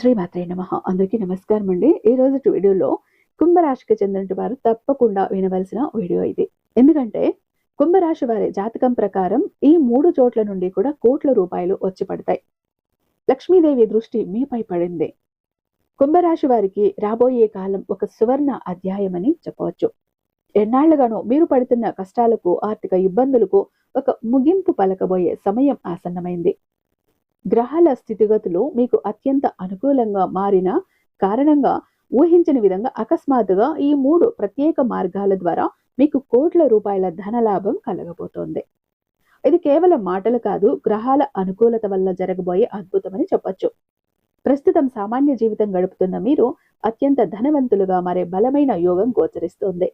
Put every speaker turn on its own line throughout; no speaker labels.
శ్రీమాత్రే నమః. అందరికీ నమస్కారం అండి. ఈ రోజు వీడియోలో కుంభరాశికి చెందిన వారు తప్పకుండా వినవలసిన వీడియో ఇది. ఎందుకంటే కుంభరాశి వారి జాతకం ప్రకారం ఈ 3 చోట్ల నుండి కూడా కోట్ల రూపాయలు వచ్చి పడతాయి. లక్ష్మీదేవి దృష్టి మీపై పడింది. కుంభరాశి వారికి రాబోయే కాలం ఒక సువర్ణ అధ్యాయమని చెప్పవచ్చు. ఎన్నాళ్లుగానో మీరు పడుతున్న కష్టాలకు, ఆర్థిక ఇబ్బందులకు ఒక ముగింపు పలకబోయే సమయం ఆసన్నమైంది. గ్రహాల స్థితిగతులు మీకు అత్యంత అనుకూలంగా మారిన కారణంగా ఊహించని విధంగా అకస్మాత్తుగా ఈ 3 ప్రత్యేక మార్గాల ద్వారా మీకు కోట్ల రూపాయల ధనలాభం కలగబోతోంది. ఇది కేవలం మాటలు కాదు, గ్రహాల అనుకూలత వల్ల జరగబోయే అద్భుతమని చెప్పొచ్చు. ప్రస్తుతం సామాన్య జీవితం గడుపుతున్న మీరు అత్యంత ధనవంతులుగా మారే బలమైన యోగం గోచరిస్తోంది.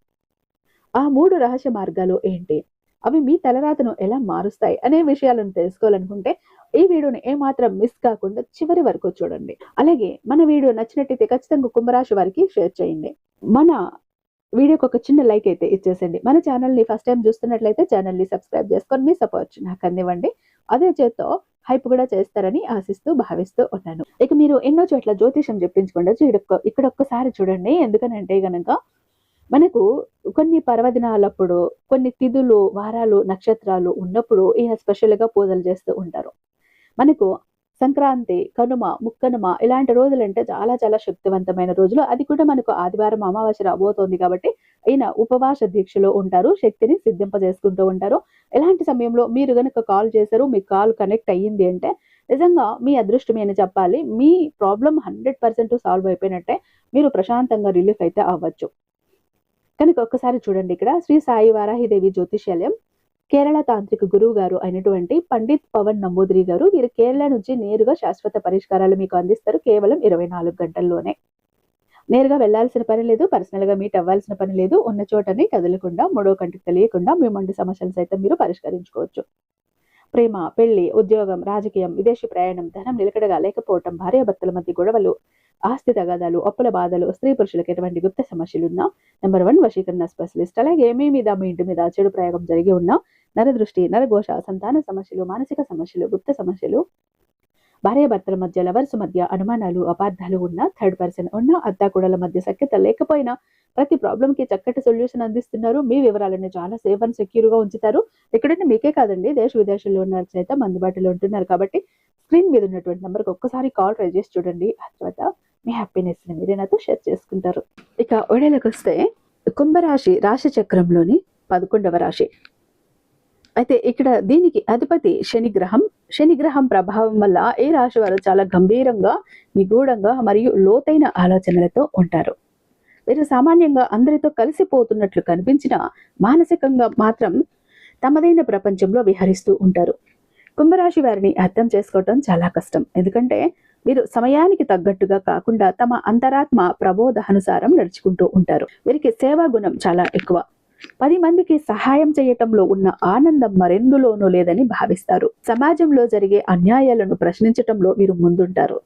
ఆ 3 రహస్య మార్గాలు ఏంటి, అవి మీ తలరాతను ఎలా మారుస్తాయి అనే విషయాలను తెలుసుకోవాలనుకుంటే ఈ వీడియోని ఏమాత్రం మిస్ కాకుండా చివరి వరకు చూడండి. అలాగే మన వీడియో నచ్చినట్టయితే ఖచ్చితంగా కుంభరాశి వారికి షేర్ చేయండి. మన వీడియోకి ఒక చిన్న లైక్ అయితే ఇచ్చేసండి. మన ఛానల్ని ఫస్ట్ టైం చూస్తున్నట్లయితే ఛానల్ని సబ్స్క్రైబ్ చేసుకొని మీ సపోర్ట్ నాకు అందివ్వండి. అదే చేత్తో హైప్ కూడా చేస్తారని ఆశిస్తూ భావిస్తూ ఉన్నాను. ఇక మీరు ఎన్నో చోట్ల జ్యోతిషం చెప్పించుకుంటే ఇక్కడ ఒక్కసారి చూడండి. ఎందుకనంటే గనక మనకు కొన్ని పర్వదినాలప్పుడు, కొన్ని తిథులు, వారాలు, నక్షత్రాలు ఉన్నప్పుడు ఈయన స్పెషల్గా పూజలు చేస్తూ ఉంటారు. మనకు సంక్రాంతి, కనుమ, ముక్కనుమ ఇలాంటి రోజులంటే చాలా చాలా శక్తివంతమైన రోజులు. అది కూడా మనకు ఆదివారం అమావాస్య రాబోతోంది కాబట్టి ఈయన ఉపవాస దీక్షలో ఉంటారు, శక్తిని సిద్ధింపజేసుకుంటూ ఉంటారు. ఇలాంటి సమయంలో మీరు గనక కాల్ చేశారు, మీ కాల్ కనెక్ట్ అయ్యింది అంటే నిజంగా మీ అదృష్టమే అని చెప్పాలి. మీ ప్రాబ్లం 100% సాల్వ్ అయిపోయినట్టే, మీరు ప్రశాంతంగా రిలీఫ్ అయితే అవ్వచ్చు. కనుక ఒక్కసారి చూడండి. ఇక్కడ శ్రీ సాయి వారాహిదేవి జ్యోతిష్యాలయం కేరళ తాంత్రిక గురువు గారు అయినటువంటి పండిత్ పవన్ నంబూదిరి గారు, వీరు కేరళ నుంచి నేరుగా శాశ్వత పరిష్కారాలు మీకు అందిస్తారు కేవలం 24 గంటల్లోనే. నేరుగా వెళ్లాల్సిన పని లేదు, పర్సనల్ గా మీట్ అవ్వాల్సిన పని లేదు. ఉన్న చోటనే కదలకుండా, మూడో కంటికి తెలియకుండా మీ మండి సమస్యలు సైతం మీరు పరిష్కరించుకోవచ్చు. ప్రేమ, పెళ్లి, ఉద్యోగం, రాజకీయం, విదేశీ ప్రయాణం, ధనం నిలకడగా లేకపోవటం, భార్యాభర్తల మధ్య గొడవలు, ఆస్తి తగాదాలు, అప్పుల బాధలు, స్త్రీ పురుషులకు ఎటువంటి గుప్త సమస్యలున్నా నెంబర్ 1 వశీకరణ స్పెషలిస్ట్. అలాగే మీ మీద, మీ ఇంటి మీద చెడు ప్రయోగం జరిగి ఉన్నా, నరదృష్టి, నరఘోష, సంతాన సమస్యలు, మానసిక సమస్యలు, గుప్త సమస్యలు, భార్యాభర్తల మధ్య, లవర్స్ మధ్య అనుమానాలు, అపార్థాలు ఉన్నా, థర్డ్ పర్సన్ ఉన్నా, అత్తాకోడల మధ్య సఖ్యత లేకపోయినా ప్రతి ప్రాబ్లం కి చక్కటి సొల్యూషన్ అందిస్తున్నారు. మీ వివరాలను చాలా సేఫ్ అండ్ సెక్యూర్ గా ఉంచుతారు. ఎక్కడంటే మీకే కాదండి, దేశ విదేశాల్లో ఉన్న సైతం అందుబాటులో ఉంటున్నారు. కాబట్టి స్క్రీన్ మీద ఉన్నటువంటి నెంబర్కి ఒక్కసారి కాల్ ట్రై చేసి చూడండి. ఆ తర్వాత మీ హ్యాపీనెస్ ని మీరే నాతో షేర్ చేసుకుంటారు. ఇక ఒడేలకు వస్తే కుంభరాశి రాశి చక్రంలోని 11వ రాశి. అయితే ఇక్కడ దీనికి అధిపతి శనిగ్రహం. శనిగ్రహం ప్రభావం వల్ల ఈ రాశి వారు చాలా గంభీరంగా, నిగూఢంగా మరియు లోతైన ఆలోచనలతో ఉంటారు. వీరు సామాన్యంగా అందరితో కలిసిపోతున్నట్లు కనిపించిన మానసికంగా మాత్రం తమదైన ప్రపంచంలో విహరిస్తూ ఉంటారు. కుంభరాశి వారిని అర్థం చేసుకోవటం చాలా కష్టం. ఎందుకంటే వీరు సమయానికి తగ్గట్టుగా కాకుండా తమ అంతరాత్మ ప్రబోధానుసారం నడుచుకుంటూ ఉంటారు. వీరికి సేవా గుణం చాలా ఎక్కువ. 10 మందికి సహాయం చేయటంలో ఉన్న ఆనందం మరెందులోనూ లేదని భావిస్తారు. సమాజంలో జరిగే అన్యాయాలను ప్రశ్నించటంలో వీరు ముందుంటారు.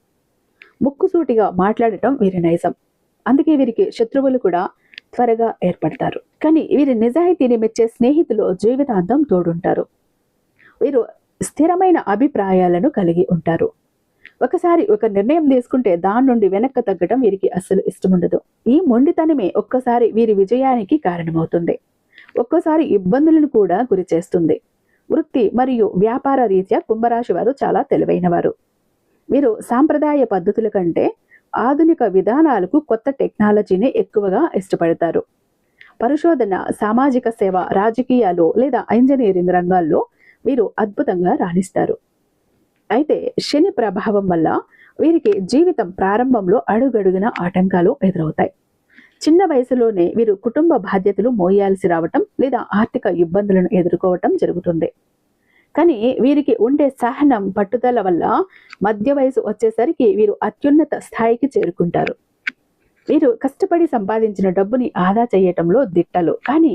ముక్కుసూటిగా మాట్లాడటం వీరి నైజం. అందుకే వీరికి శత్రువులు కూడా త్వరగా ఏర్పడతారు. కానీ వీరి నిజాయితీని మెచ్చే స్నేహితులు జీవితాంతం తోడుంటారు. వీరు స్థిరమైన అభిప్రాయాలను కలిగి ఉంటారు. ఒకసారి ఒక నిర్ణయం తీసుకుంటే దాని నుండి వెనక్కి తగ్గడం వీరికి అస్సలు ఇష్టముండదు. ఈ మొండితనమే ఒక్కసారి వీరి విజయానికి కారణమవుతుంది, ఒక్కోసారి ఇబ్బందులను కూడా గురి చేస్తుంది. వృత్తి మరియు వ్యాపార రీత్యా కుంభరాశి వారు చాలా తెలివైన వారు. వీరు సాంప్రదాయ పద్ధతుల కంటే ఆధునిక విధానాలకు, కొత్త టెక్నాలజీని ఎక్కువగా ఇష్టపడతారు. పరిశోధన, సామాజిక సేవ, రాజకీయాలు లేదా ఇంజనీరింగ్ రంగాల్లో వీరు అద్భుతంగా రాణిస్తారు. అయితే శని ప్రభావం వల్ల వీరికి జీవితం ప్రారంభంలో అడుగడుగున ఆటంకాలు ఎదురవుతాయి. చిన్న వయసులోనే వీరు కుటుంబ బాధ్యతలు మోయాల్సి రావటం లేదా ఆర్థిక ఇబ్బందులను ఎదుర్కోవటం జరుగుతుంది. కానీ వీరికి ఉండే సహనం, పట్టుదల వల్ల మధ్య వయసు వచ్చేసరికి వీరు అత్యున్నత స్థాయికి చేరుకుంటారు. వీరు కష్టపడి సంపాదించిన డబ్బుని ఆదా చేయటంలో దిట్టలు. కానీ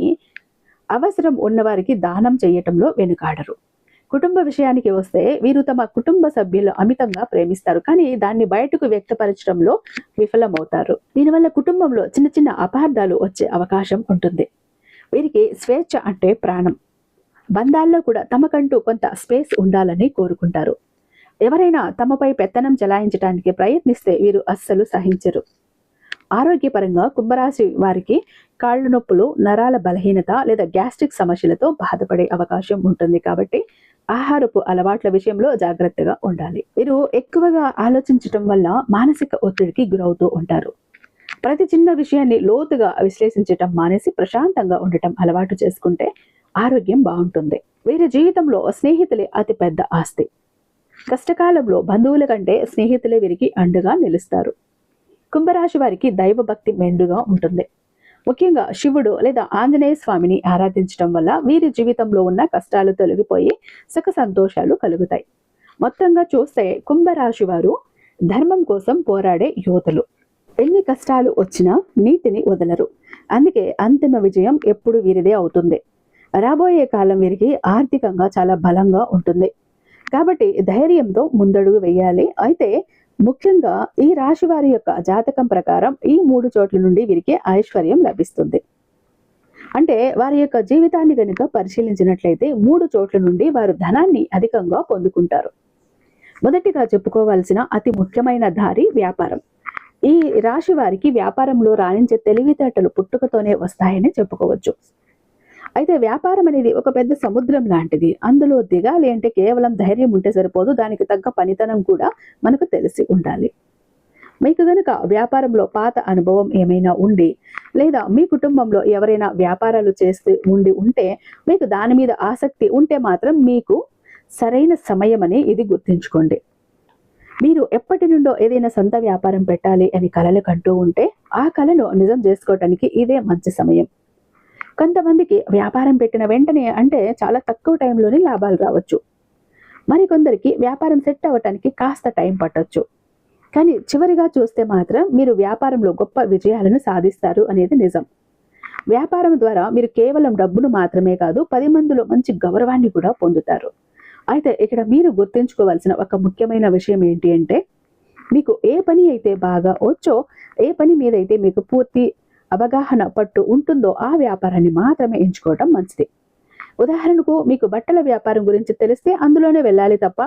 అవసరం ఉన్నవారికి దానం చేయటంలో వెనుకాడరు. కుటుంబ విషయానికి వస్తే వీరు తమ కుటుంబ సభ్యులు అమితంగా ప్రేమిస్తారు, కానీ దాన్ని బయటకు వ్యక్తపరచడంలో విఫలమవుతారు. దీనివల్ల కుటుంబంలో చిన్న చిన్న అపార్థాలు వచ్చే అవకాశం ఉంటుంది. వీరికి స్వేచ్ఛ అంటే ప్రాణం. బంధాల్లో కూడా తమకంటూ కొంత స్పేస్ ఉండాలని కోరుకుంటారు. ఎవరైనా తమపై పెత్తనం చెలాయించడానికి ప్రయత్నిస్తే వీరు అస్సలు సహించరు. ఆరోగ్యపరంగా కుంభరాశి వారికి కాళ్ళు నొప్పులు, నరాల బలహీనత లేదా గ్యాస్ట్రిక్ సమస్యలతో బాధపడే అవకాశం ఉంటుంది. కాబట్టి ఆహారపు అలవాట్ల విషయంలో జాగ్రత్తగా ఉండాలి. వీరు ఎక్కువగా ఆలోచించటం వల్ల మానసిక ఒత్తిడికి గురవుతూ ఉంటారు. ప్రతి చిన్న విషయాన్ని లోతుగా విశ్లేషించటం మానేసి ప్రశాంతంగా ఉండటం అలవాటు చేసుకుంటే ఆరోగ్యం బాగుంటుంది. వీరి జీవితంలో స్నేహితులే అతి పెద్ద ఆస్తి. కష్టకాలంలో బంధువుల కంటే స్నేహితులే వీరికి అండగా నిలుస్తారు. కుంభరాశి వారికి దైవభక్తి మెండుగా ఉంటుంది. ముఖ్యంగా శివుడు లేదా ఆంజనేయ స్వామిని ఆరాధించడం వల్ల వీరి జీవితంలో ఉన్న కష్టాలు తొలగిపోయి సుఖ సంతోషాలు కలుగుతాయి. మొత్తంగా చూస్తే కుంభరాశి వారు ధర్మం కోసం పోరాడే యోధులు. ఎన్ని కష్టాలు వచ్చినా నీతిని వదలరు. అందుకే అంతిమ విజయం ఎప్పుడు వీరిదే అవుతుంది. రాబోయే కాలం వీరికి ఆర్థికంగా చాలా బలంగా ఉంటుంది. కాబట్టి ధైర్యంతో ముందడుగు వేయాలి. అయితే ముఖ్యంగా ఈ రాశి వారి యొక్క జాతకం ప్రకారం ఈ 3 చోట్ల నుండి వీరికి ఐశ్వర్యం లభిస్తుంది. అంటే వారి యొక్క జీవితాన్ని కనుక పరిశీలించినట్లయితే 3 చోట్ల నుండి వారు ధనాన్ని అధికంగా పొందుకుంటారు. మొదటిగా చెప్పుకోవాల్సిన అతి ముఖ్యమైన దారి వ్యాపారం. ఈ రాశి వారికి వ్యాపారంలో రాణించే తెలివితేటలు పుట్టుకతోనే వస్తాయని చెప్పుకోవచ్చు. అయితే వ్యాపారం అనేది ఒక పెద్ద సముద్రం లాంటిది. అందులో దిగాలి అంటే కేవలం ధైర్యం ఉంటే సరిపోదు, దానికి తగ్గ పనితనం కూడా మనకు తెలిసి ఉండాలి. మీకు గనుక వ్యాపారంలో పాత అనుభవం ఏమైనా ఉండి లేదా మీ కుటుంబంలో ఎవరైనా వ్యాపారాలు చేస్తూ ఉంటే మీకు దాని మీద ఆసక్తి ఉంటే మాత్రం మీకు సరైన సమయం అని ఇది గుర్తుంచుకోండి. మీరు ఎప్పటి నుండో ఏదైనా సొంత వ్యాపారం పెట్టాలి అని కలలు కంటూ ఉంటే ఆ కలను నిజం చేసుకోవటానికి ఇదే మంచి సమయం. కొంతమందికి వ్యాపారం పెట్టిన వెంటనే అంటే చాలా తక్కువ టైంలోనే లాభాలు రావచ్చు. మరికొందరికి వ్యాపారం సెట్ అవ్వటానికి కాస్త టైం పట్టొచ్చు. కానీ చివరిగా చూస్తే మాత్రం మీరు వ్యాపారంలో గొప్ప విజయాలను సాధిస్తారు అనేది నిజం. వ్యాపారం ద్వారా మీరు కేవలం డబ్బును మాత్రమే కాదు, 10 మందిలో మంచి గౌరవాన్ని కూడా పొందుతారు. అయితే ఇక్కడ మీరు గుర్తుంచుకోవాల్సిన ఒక ముఖ్యమైన విషయం ఏంటి అంటే, మీకు ఏ పని అయితే బాగా వచ్చో, ఏ పని మీద అయితే మీకు పూర్తి అవగాహన పట్టు ఉంటుందో ఆ వ్యాపారాన్ని మాత్రమే ఎంచుకోవడం మంచిది. ఉదాహరణకు మీకు బట్టల వ్యాపారం గురించి తెలిస్తే అందులోనే వెళ్ళాలి తప్ప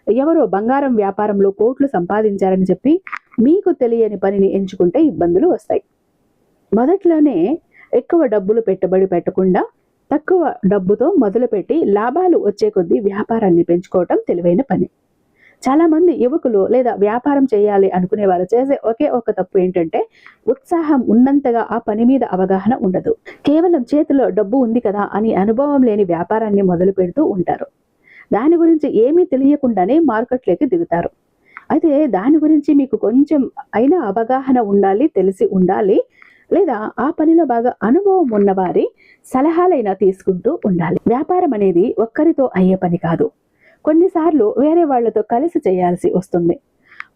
ఎవరో బంగారం వ్యాపారంలో కోట్లు సంపాదించారని చెప్పి మీకు తెలియని పనిని ఎంచుకుంటే ఇబ్బందులు వస్తాయి. మొదట్లోనే ఎక్కువ డబ్బులు పెట్టుబడి పెట్టకుండా తక్కువ డబ్బుతో మొదలుపెట్టి లాభాలు వచ్చే కొద్దీ వ్యాపారాన్ని పెంచుకోవటం తెలివైన పని. చాలా మంది యువకులు లేదా వ్యాపారం చేయాలి అనుకునే వారు చేసే ఒకే ఒక తప్పు ఏంటంటే ఉత్సాహం ఉన్నంతగా ఆ పని మీద అవగాహన ఉండదు. కేవలం చేతిలో డబ్బు ఉంది కదా అని అనుభవం లేని వ్యాపారాన్ని మొదలు పెడుతూ ఉంటారు. దాని గురించి ఏమీ తెలియకుండానే మార్కెట్లోకి దిగుతారు. అయితే దాని గురించి మీకు కొంచెం అయినా అవగాహన ఉండాలి, తెలిసి ఉండాలి, లేదా ఆ పనిలో బాగా అనుభవం ఉన్నవారి సలహాలైనా తీసుకుంటూ ఉండాలి. వ్యాపారం అనేది ఒక్కరితో అయ్యే పని కాదు. కొన్నిసార్లు వేరే వాళ్లతో కలిసి చేయాల్సి వస్తుంది.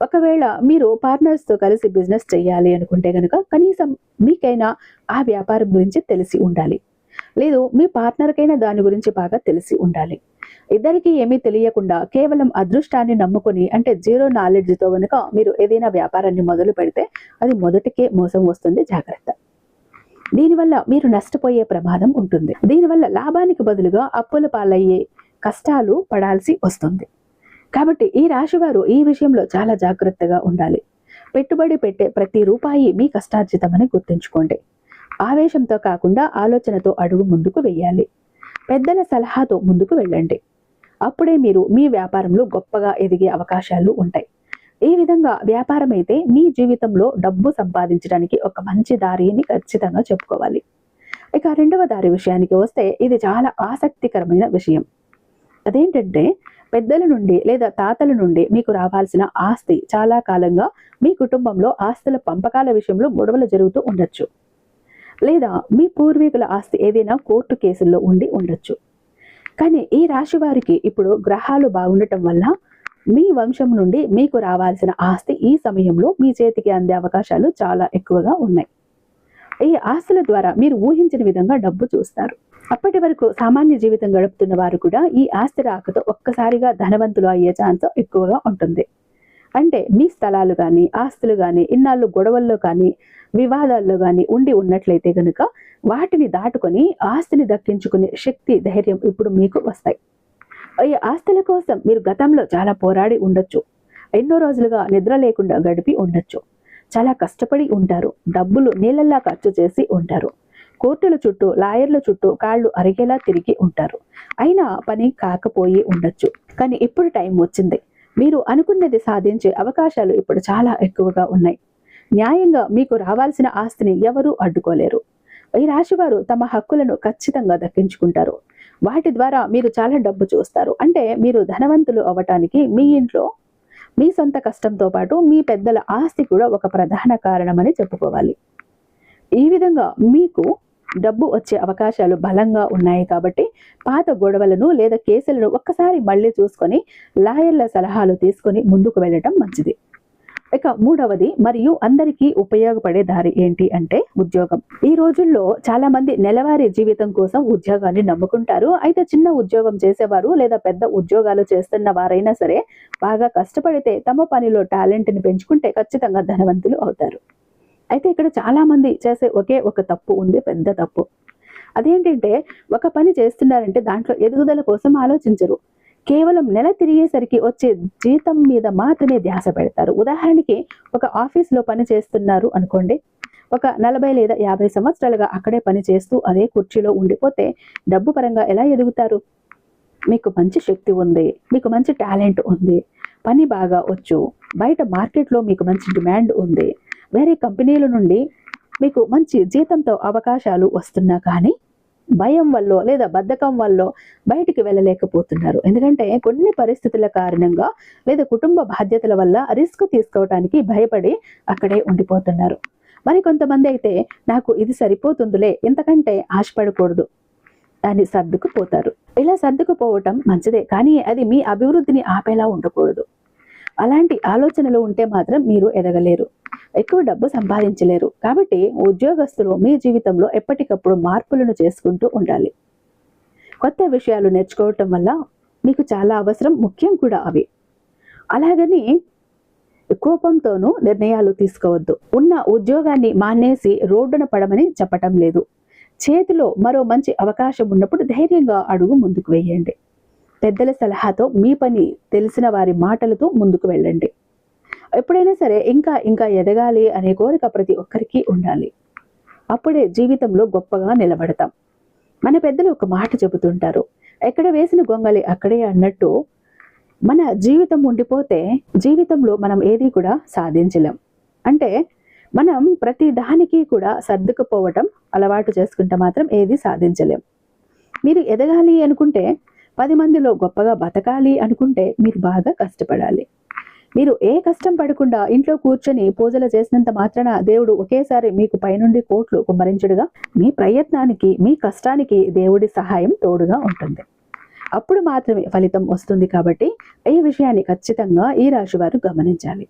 ఒకవేళ మీరు పార్ట్నర్స్తో కలిసి బిజినెస్ చేయాలి అనుకుంటే కనుక కనీసం మీకైనా ఆ వ్యాపారం గురించి తెలిసి ఉండాలి. లేదు మీ పార్ట్నర్కైనా దాని గురించి బాగా తెలిసి ఉండాలి. ఇద్దరికి ఏమీ తెలియకుండా కేవలం అదృష్టాన్ని నమ్ముకొని అంటే జీరో నాలెడ్జ్తో కనుక మీరు ఏదైనా వ్యాపారాన్ని మొదలు పెడితే అది మొదటికే మోసం వస్తుంది. జాగ్రత్త. దీనివల్ల మీరు నష్టపోయే ప్రమాదం ఉంటుంది. దీనివల్ల లాభానికి బదులుగా అప్పుల పాలయ్యే కష్టాలు పడాల్సి వస్తుంది. కాబట్టి ఈ రాశివారు ఈ విషయంలో చాలా జాగ్రత్తగా ఉండాలి. పెట్టుబడి పెట్టే ప్రతి రూపాయి మీ కష్టార్జితమని గుర్తుంచుకోండి. ఆవేశంతో కాకుండా ఆలోచనతో అడుగు ముందుకు వెయ్యాలి. పెద్దల సలహాతో ముందుకు వెళ్ళండి. అప్పుడే మీరు మీ వ్యాపారంలో గొప్పగా ఎదిగే అవకాశాలు ఉంటాయి. ఈ విధంగా వ్యాపారం అయితే మీ జీవితంలో డబ్బు సంపాదించడానికి ఒక మంచి దారిని ఖచ్చితంగా చెప్పుకోవాలి. ఇక రెండవ దారి విషయానికి వస్తే ఇది చాలా ఆసక్తికరమైన విషయం. అదేంటంటే పెద్దల నుండి లేదా తాతల నుండి మీకు రావాల్సిన ఆస్తి చాలా కాలంగా మీ కుటుంబంలో ఆస్తుల పంపకాల విషయంలో గొడవలు జరుగుతూ ఉండొచ్చు. లేదా మీ పూర్వీకుల ఆస్తి ఏదైనా కోర్టు కేసుల్లో ఉండి ఉండొచ్చు. కానీ ఈ రాశి వారికి ఇప్పుడు గ్రహాలు బాగుండటం వల్ల మీ వంశం నుండి మీకు రావాల్సిన ఆస్తి ఈ సమయంలో మీ చేతికి అందే అవకాశాలు చాలా ఎక్కువగా ఉన్నాయి. ఈ ఆస్తుల ద్వారా మీరు ఊహించిన విధంగా డబ్బు చూస్తారు. అప్పటి వరకు సామాన్య జీవితం గడుపుతున్న వారు కూడా ఈ ఆస్తి రాకతో ఒక్కసారిగా ధనవంతులు అయ్యే ఛాన్స్ ఎక్కువగా ఉంటుంది. అంటే మీ స్థలాలు కానీ ఆస్తులు కానీ ఇన్నాళ్ళు గొడవల్లో కానీ వివాదాల్లో కానీ ఉండి ఉన్నట్లయితే కనుక వాటిని దాటుకొని ఆస్తిని దక్కించుకునే శక్తి ధైర్యం ఇప్పుడు మీకు వస్తాయి. ఈ ఆస్తుల కోసం మీరు గతంలో చాలా పోరాడి ఉండొచ్చు. ఎన్నో రోజులుగా నిద్ర లేకుండా గడిపి ఉండొచ్చు. చాలా కష్టపడి ఉంటారు. డబ్బులు నీళ్ళల్లా ఖర్చు చేసి ఉంటారు. కోర్టుల చుట్టూ, లాయర్ల చుట్టూ కాళ్ళు అరిగేలా తిరిగి ఉంటారు. అయినా పని కాకపోయి ఉండొచ్చు. కానీ ఇప్పుడు టైం వచ్చింది. మీరు అనుకున్నది సాధించే అవకాశాలు ఇప్పుడు చాలా ఎక్కువగా ఉన్నాయి. న్యాయంగా మీకు రావాల్సిన ఆస్తిని ఎవరూ అడ్డుకోలేరు. ఈ రాశివారు తమ హక్కులను ఖచ్చితంగా దక్కించుకుంటారు. వాటి ద్వారా మీరు చాలా డబ్బు చూస్తారు. అంటే మీరు ధనవంతులు అవ్వటానికి మీ ఇంట్లో మీ సొంత కష్టంతో పాటు మీ పెద్దల ఆస్తి కూడా ఒక ప్రధాన కారణమని చెప్పుకోవాలి. ఈ విధంగా మీకు డబ్బు వచ్చే అవకాశాలు బలంగా ఉన్నాయి కాబట్టి పాత గొడవలను లేదా కేసులను ఒక్కసారి మళ్ళీ చూసుకొని లాయర్ల సలహాలు తీసుకొని ముందుకు వెళ్ళటం మంచిది. ఇక మూడవది మరియు అందరికీ ఉపయోగపడే దారి ఏంటి అంటే ఉద్యోగం. ఈ రోజుల్లో చాలా మంది నెలవారీ జీవితం కోసం ఉద్యోగాన్ని నమ్ముకుంటారు. అయితే చిన్న ఉద్యోగం చేసేవారు లేదా పెద్ద ఉద్యోగాలు చేస్తున్న వారైనా సరే బాగా కష్టపడితే తమ పనిలో టాలెంట్ని పెంచుకుంటే ఖచ్చితంగా ధనవంతులు అవుతారు. అయితే ఇక్కడ చాలా మంది చేసే ఒకే ఒక తప్పు ఉంది, పెద్ద తప్పు. అదేంటంటే ఒక పని చేస్తున్నారంటే దాంట్లో ఎదుగుదల కోసం ఆలోచించరు. కేవలం నెల తిరిగేసరికి వచ్చే జీతం మీద మాత్రమే ధ్యాస పెడతారు. ఉదాహరణకి ఒక ఆఫీస్లో పని చేస్తున్నారు అనుకోండి. ఒక 40 లేదా 50 సంవత్సరాలుగా అక్కడే పని చేస్తూ అదే కుర్చీలో ఉండిపోతే డబ్బు పరంగా ఎలా ఎదుగుతారు? మీకు మంచి శక్తి ఉంది, మీకు మంచి టాలెంట్ ఉంది, పని బాగా వచ్చు, బయట మార్కెట్లో మీకు మంచి డిమాండ్ ఉంది, వేరే కంపెనీల నుండి మీకు మంచి జీతంతో అవకాశాలు వస్తున్నా కానీ భయం వల్ల లేదా బద్ధకం వల్ల బయటికి వెళ్ళలేకపోతున్నారు. ఎందుకంటే కొన్ని పరిస్థితుల కారణంగా లేదా కుటుంబ బాధ్యతల వల్ల రిస్క్ తీసుకోవడానికి భయపడి అక్కడే ఉండిపోతున్నారు. మరి కొంతమంది అయితే నాకు ఇది సరిపోతుందిలే, ఇంతకంటే ఆశపడకూడదు అని సర్దుకుపోతారు. ఇలా సర్దుకుపోవటం మంచిదే, కానీ అది మీ అభివృద్ధిని ఆపేలా ఉండకూడదు. అలాంటి ఆలోచనలు ఉంటే మాత్రం మీరు ఎదగలేరు, ఎక్కువ డబ్బు సంపాదించలేరు. కాబట్టి ఉద్యోగస్తులు మీ జీవితంలో ఎప్పటికప్పుడు మార్పులను చేసుకుంటూ ఉండాలి. కొత్త విషయాలు నేర్చుకోవటం వల్ల మీకు చాలా అవసరం, ముఖ్యం కూడా అవి. అలాగని కోపంతోనూ నిర్ణయాలు తీసుకోవద్దు. ఉన్న ఉద్యోగాన్ని మానేసి రోడ్డున పడమని చెప్పటం లేదు. చేతిలో మరో మంచి అవకాశం ఉన్నప్పుడు ధైర్యంగా అడుగు ముందుకు వేయండి. పెద్దల సలహాతో మీ పని తెలిసిన వారి మాటలతో ముందుకు వెళ్ళండి. ఎప్పుడైనా సరే ఇంకా ఇంకా ఎదగాలి అనే కోరిక ప్రతి ఒక్కరికి ఉండాలి. అప్పుడే జీవితంలో గొప్పగా నిలబడతాం. మన పెద్దలు ఒక మాట చెబుతుంటారు, ఎక్కడ వేసిన గొంగలి అక్కడే అన్నట్టు మన జీవితం ఉండిపోతే జీవితంలో మనం ఏది కూడా సాధించలేం. అంటే మనం ప్రతి దానికి కూడా సర్దుకుపోవటం అలవాటు చేసుకుంటే మాత్రం ఏది సాధించలేం. మీరు ఎదగాలి అనుకుంటే, 10 మందిలో గొప్పగా బతకాలి అనుకుంటే మీరు బాగా కష్టపడాలి. మీరు ఏ కష్టం పడకుండా ఇంట్లో కూర్చొని పూజలు చేసినంత మాత్రాన దేవుడు ఒకేసారి మీకు పైనుండి కోట్లు కుమ్మరించుడుగా. మీ ప్రయత్నానికి, మీ కష్టానికి దేవుడి సహాయం తోడుగా ఉంటుంది. అప్పుడు మాత్రమే ఫలితం వస్తుంది. కాబట్టి ఈ విషయాన్ని ఖచ్చితంగా ఈ రాశి వారు గమనించాలి.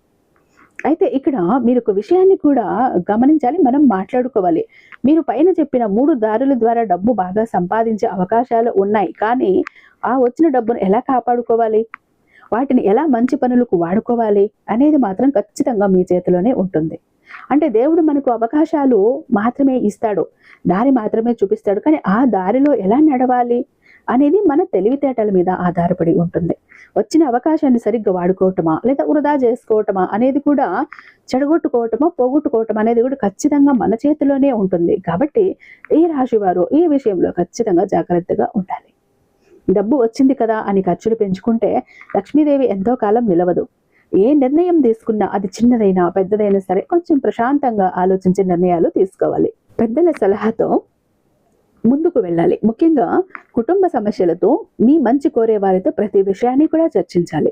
అయితే ఇక్కడ మీరు ఒక విషయాన్ని కూడా గమనించాలి, మనం మాట్లాడుకోవాలి. మీరు పైన చెప్పిన 3 దారుల ద్వారా డబ్బు బాగా సంపాదించే అవకాశాలు ఉన్నాయి. కానీ ఆ వచ్చిన డబ్బును ఎలా కాపాడుకోవాలి, వాటిని ఎలా మంచి పనులకు వాడుకోవాలి అనేది మాత్రం ఖచ్చితంగా మీ చేతిలోనే ఉంటుంది. అంటే దేవుడు మనకు అవకాశాలు మాత్రమే ఇస్తాడు, దారి మాత్రమే చూపిస్తాడు. కానీ ఆ దారిలో ఎలా నడవాలి అనేది మన తెలివితేటల మీద ఆధారపడి ఉంటుంది. వచ్చిన అవకాశాన్ని సరిగ్గా వాడుకోవటమా లేదా వృధా చేసుకోవటమా అనేది కూడా, చెడగొట్టుకోవటమా పోగొట్టుకోవటం అనేది కూడా ఖచ్చితంగా మన చేతిలోనే ఉంటుంది. కాబట్టి ఈ రాశి వారు ఈ విషయంలో ఖచ్చితంగా జాగ్రత్తగా ఉండాలి. డబ్బు వచ్చింది కదా అని ఖర్చులు పెంచుకుంటే లక్ష్మీదేవి ఎంతో కాలం నిలవదు. ఏ నిర్ణయం తీసుకున్నా అది చిన్నదైనా పెద్దదైనా సరే కొంచెం ప్రశాంతంగా ఆలోచించే నిర్ణయాలు తీసుకోవాలి. పెద్దల సలహాతో ముందుకు వెళ్ళాలి. ముఖ్యంగా కుటుంబ సమస్యలతో మీ మంచి కోరే వారితో ప్రతి విషయాన్ని కూడా చర్చించాలి.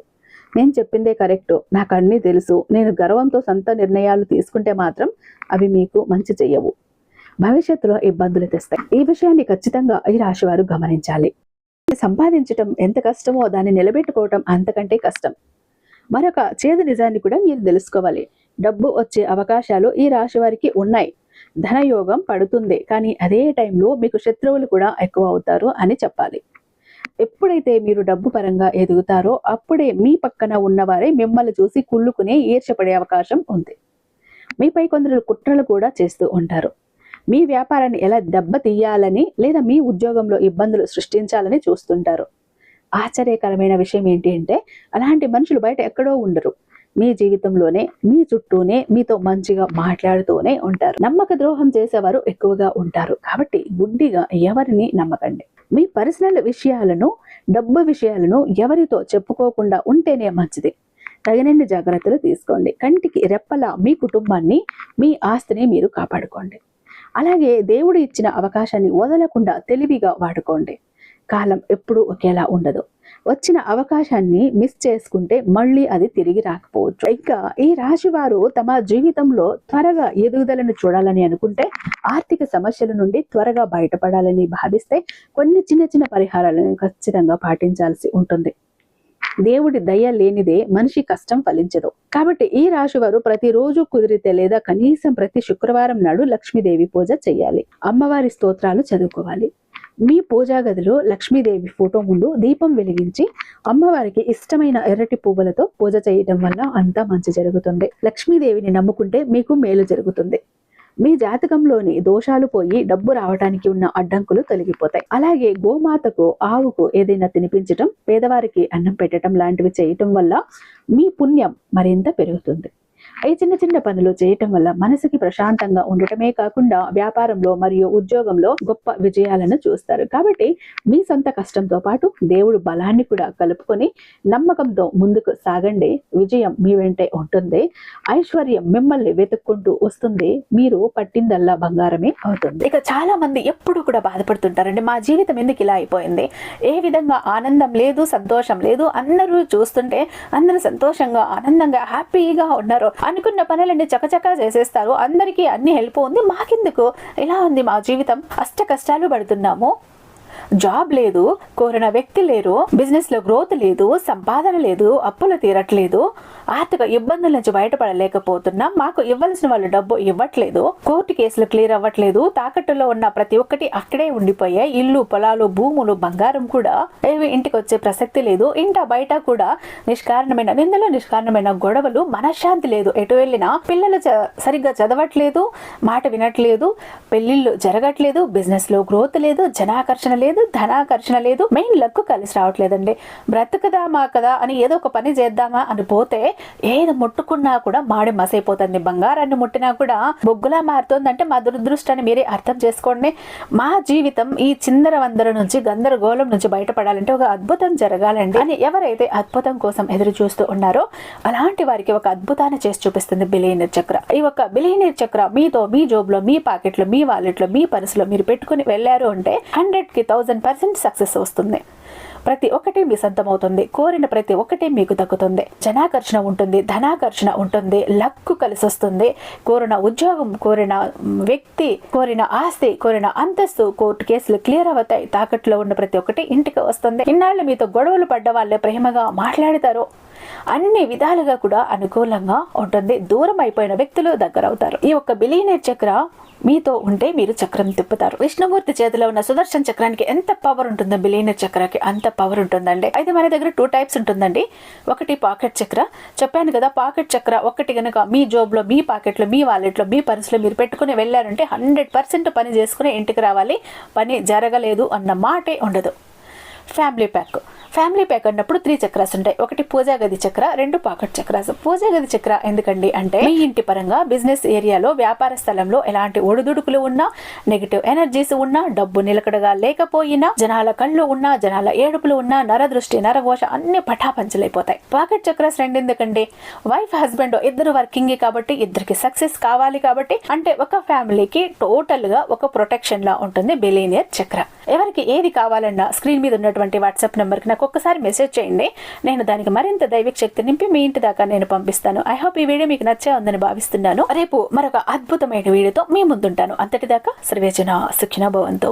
నేను చెప్పిందే కరెక్టు, నాకు అన్నీ తెలుసు, నేను గర్వంతో సొంత నిర్ణయాలు తీసుకుంటే మాత్రం అవి మీకు మంచి చెయ్యవు, భవిష్యత్తులో ఇబ్బందులు తెస్తాయి. ఈ విషయాన్ని ఖచ్చితంగా ఈ రాశి వారు గమనించాలి. సంపాదించటం ఎంత కష్టమో దాన్ని నిలబెట్టుకోవటం అంతకంటే కష్టం. మరొక చేదు నిజాన్ని కూడా మీరు తెలుసుకోవాలి. డబ్బు వచ్చే అవకాశాలు ఈ రాశి వారికి ఉన్నాయి, ధనయోగం పడుతుంది. కానీ అదే టైంలో మీకు శత్రువులు కూడా ఎక్కువ అవుతారు అని చెప్పాలి. ఎప్పుడైతే మీరు డబ్బు పరంగా ఎదుగుతారో అప్పుడే మీ పక్కన ఉన్నవారే మిమ్మల్ని చూసి కుళ్ళుకునే ఈర్ష్యపడే అవకాశం ఉంది. మీపై కొందరు కుట్రలు కూడా చేస్తూ ఉంటారు. మీ వ్యాపారాన్ని ఎలా దెబ్బ తీయాలని లేదా మీ ఉద్యోగంలో ఇబ్బందులు సృష్టించాలని చూస్తుంటారు. ఆశ్చర్యకరమైన విషయం ఏంటి అంటే అలాంటి మనుషులు బయట ఎక్కడో ఉండరు. మీ జీవితంలోనే, మీ చుట్టూనే మీతో మంచిగా మాట్లాడుతూనే ఉంటారు. నమ్మక ద్రోహం చేసేవారు ఎక్కువగా ఉంటారు. కాబట్టి గుడ్డిగా ఎవరిని నమ్మకండి. మీ పర్సనల్ విషయాలను, డబ్బు విషయాలను ఎవరితో చెప్పుకోకుండా ఉంటేనే మంచిది. తగినన్ని జాగ్రత్తలు తీసుకోండి. కంటికి రెప్పలా మీ కుటుంబాన్ని, మీ ఆస్తిని మీరు కాపాడుకోండి. అలాగే దేవుడు ఇచ్చిన అవకాశాన్ని వదలకుండా తెలివిగా వాడుకోండి. కాలం ఎప్పుడూ ఒకేలా ఉండదు. వచ్చిన అవకాశాన్ని మిస్ చేసుకుంటే మళ్ళీ అది తిరిగి రాకపోవచ్చు. ఇంకా ఈ రాశి వారు తమ జీవితంలో త్వరగా ఎదుగుదలను చూడాలని అనుకుంటే, ఆర్థిక సమస్యల నుండి త్వరగా బయటపడాలని భావిస్తే కొన్ని చిన్న చిన్న పరిహారాలను ఖచ్చితంగా పాటించాల్సి ఉంటుంది. దేవుడి దయ లేనిదే మనిషి కష్టం ఫలించదు. కాబట్టి ఈ రాశి వారు ప్రతిరోజు కుదిరితే లేదా కనీసం ప్రతి శుక్రవారం నాడు లక్ష్మీదేవి పూజ చేయాలి. అమ్మవారి స్తోత్రాలు చదువుకోవాలి. మీ పూజా గదిలో లక్ష్మీదేవి ఫోటో ముందు దీపం వెలిగించి అమ్మవారికి ఇష్టమైన ఎర్రటి పువ్వులతో పూజ చేయటం వల్ల అంతా మంచి జరుగుతుంది. లక్ష్మీదేవిని నమ్ముకుంటే మీకు మేలు జరుగుతుంది. మీ జాతకంలోని దోషాలు పోయి డబ్బు రావడానికి ఉన్న అడ్డంకులు తొలగిపోతాయి. అలాగే గోమాతకు, ఆవుకు ఏదైనా తినిపించటం, పేదవారికి అన్నం పెట్టడం లాంటివి చేయటం వల్ల మీ పుణ్యం మరింత పెరుగుతుంది. ఈ చిన్న చిన్న పనులు చేయటం వల్ల మనసుకి ప్రశాంతంగా ఉండటమే కాకుండా వ్యాపారంలో మరియు ఉద్యోగంలో గొప్ప విజయాలను చూస్తారు. కాబట్టి మీ సొంత కష్టంతో పాటు దేవుడు బలాన్ని కూడా కలుపుకొని నమ్మకంతో ముందుకు సాగండి. విజయం మీ వెంటే ఉంటుంది. ఐశ్వర్యం మిమ్మల్ని వెతుక్కుంటూ వస్తుంది. మీరు పట్టిందల్లా బంగారమే అవుతుంది. ఇక చాలా మంది ఎప్పుడు కూడా బాధపడుతుంటారండి, మా జీవితం ఎందుకు ఇలా అయిపోయింది, ఏ విధంగా ఆనందం లేదు, సంతోషం లేదు, అందరూ చూస్తుంటే అందరూ సంతోషంగా ఆనందంగా హ్యాపీగా ఉన్నారు, అనుకున్న పనులన్నీ చకచకా చేసేస్తారు, అందరికీ అన్ని హెల్ప్ ఉంది, మాకెందుకు ఇలా ఉంది మా జీవితం, అష్ట కష్టాలు పడుతున్నాము, జాబ్ లేదు, కోరిన వ్యక్తి లేరు, బిజినెస్ లో గ్రోత్ లేదు, సంపాదన లేదు, అప్పులు తీరట్లేదు, ఆర్థిక ఇబ్బందుల నుంచి బయటపడలేకపోతున్నాం, మాకు ఇవ్వాల్సిన వాళ్ళు డబ్బు ఇవ్వట్లేదు, కోర్టు కేసులు క్లియర్ అవ్వట్లేదు, తాకట్టులో ఉన్న ప్రతి ఒక్కటి అక్కడే ఉండిపోయాయి, ఇల్లు, పొలాలు, భూములు, బంగారం కూడా ఏవి ఇంటికి వచ్చే ప్రసక్తి లేదు, ఇంట బయట కూడా నిష్కారణమైన నిందలు, నిష్కారణమైన గొడవలు, మనశ్శాంతి లేదు, ఎటు వెళ్ళినా పిల్లలు సరిగ్గా చదవట్లేదు, మాట వినట్లేదు, పెళ్లిళ్ళు జరగట్లేదు, బిజినెస్ లో గ్రోత్ లేదు, జనాకర్షణ లేదు, ధనాకర్షణ లేదు, మెయిన్ లక్ కలిసి రావట్లేదండి. బ్రతుకుదామా కదా అని ఏదో ఒక పని చేద్దామా అని పోతే ఏది ముట్టుకున్నా కూడా మాడి మసైపోతుంది. బంగారాన్ని ముట్టినా కూడా బొగ్గులా మారుతుందంటే మా దురదృష్టాన్ని మీరే అర్థం చేసుకోండి. మా జీవితం ఈ చిందర వందర నుంచి, గందరగోళం నుంచి బయటపడాలంటే ఒక అద్భుతం జరగాలండి అని ఎవరైతే అద్భుతం కోసం ఎదురు చూస్తూ ఉన్నారో అలాంటి వారికి ఒక అద్భుతాన్ని చేసి చూపిస్తుంది బిలియనీర్ చక్ర. ఈ ఒక బిలియనీర్ చక్ర మీతో, మీ జోబులో, మీ పాకెట్లో, మీ వాలెట్లో, మీ పర్సులో మీరు పెట్టుకుని వెళ్ళారు అంటే 100కి 1000% సక్సెస్ వస్తుంది. ప్రతి ఒక్కటి మీ సొంతం అవుతుంది. కోరిన ప్రతి ఒక్కటి మీకు దక్కుతుంది. జనాకర్షణ ఉంటుంది, ధనాకర్షణ ఉంటుంది, లక్కు కలిసి వస్తుంది. కోరిన ఉద్యోగం, కోరిన వ్యక్తి, కోరిన ఆస్తి, కోరిన అంతస్తు, కోర్టు కేసులు క్లియర్ అవుతాయి. తాకట్లో ఉన్న ప్రతి ఒక్కటి ఇంటికి వస్తుంది. ఇన్నాళ్ళు మీతో గొడవలు పడ్డ వాళ్ళే ప్రేమగా మాట్లాడతారు. అన్ని విధాలుగా కూడా అనుకూలంగా ఉంటుంది. దూరం అయిపోయిన వ్యక్తులు దగ్గర అవుతారు. ఈ ఒక్క బిలియనీర్ చక్ర మీతో ఉంటే మీరు చక్రం తిప్పుతారు. విష్ణుమూర్తి చేతిలో ఉన్న సుదర్శన చక్రానికి ఎంత పవర్ ఉంటుందో బిలియనీర్ చక్రానికి అంత పవర్ ఉంటుందండి. అయితే మన దగ్గర 2 టైప్స్ ఉంటుందండి. ఒకటి పాకెట్ చక్ర, చెప్పాను కదా, పాకెట్ చక్ర ఒకటి కనుక మీ జోబులో, మీ పాకెట్లో, మీ వాలెట్లో, మీ పర్సులో మీరు పెట్టుకుని వెళ్ళారంటే 100% పని చేసుకుని ఇంటికి రావాలి. పని జరగలేదు అన్న మాటే ఉండదు. ఫ్యామిలీ ప్యాక్ అన్నప్పుడు 3 చక్రాస్ ఉంటాయి. ఒకటి పూజా గది చక్ర, 2 పాకెట్ చక్రాస్. పూజా గది చక్ర ఎందుకండి అంటే మీ ఇంటి పరంగా, బిజినెస్ ఏరియాలో, వ్యాపార స్థలంలో ఎలాంటి ఒడిదుడుకులు ఉన్నా, నెగిటివ్ ఎనర్జీస్ ఉన్నా, డబ్బు నిలకడగా లేకపోయినా, జనాల కళ్ళు ఉన్నా, జనాల ఏడుపులు ఉన్నా, నరదృష్టి, నరఘోష అన్ని పటాపంచలైపోతాయి. పాకెట్ చక్రాస్ 2 ఎందుకండి, వైఫ్ హస్బెండ్ ఇద్దరు వర్కింగ్ కాబట్టి, ఇద్దరికి సక్సెస్ కావాలి కాబట్టి, అంటే ఒక ఫ్యామిలీకి టోటల్ గా ఒక ప్రొటెక్షన్ లా ఉంటుంది బిలియనీర్ చక్ర. ఎవరికి ఏది కావాలన్నా స్క్రీన్ మీద ఉన్నటువంటి వాట్సాప్ నెంబర్ కి నాకు ఒక్కసారి మెసేజ్ చేయండి. నేను దానికి మరింత దైవిక శక్తి నింపి మీ ఇంటి దాకా నేను పంపిస్తాను. ఐ హోప్ ఈ వీడియో మీకు నచ్చే ఉందని భావిస్తున్నాను. రేపు మరొక అద్భుతమైన వీడియోతో మీ ముందుంటాను. అంతటిదాకా సర్వేజన సుఖినో భవంతు.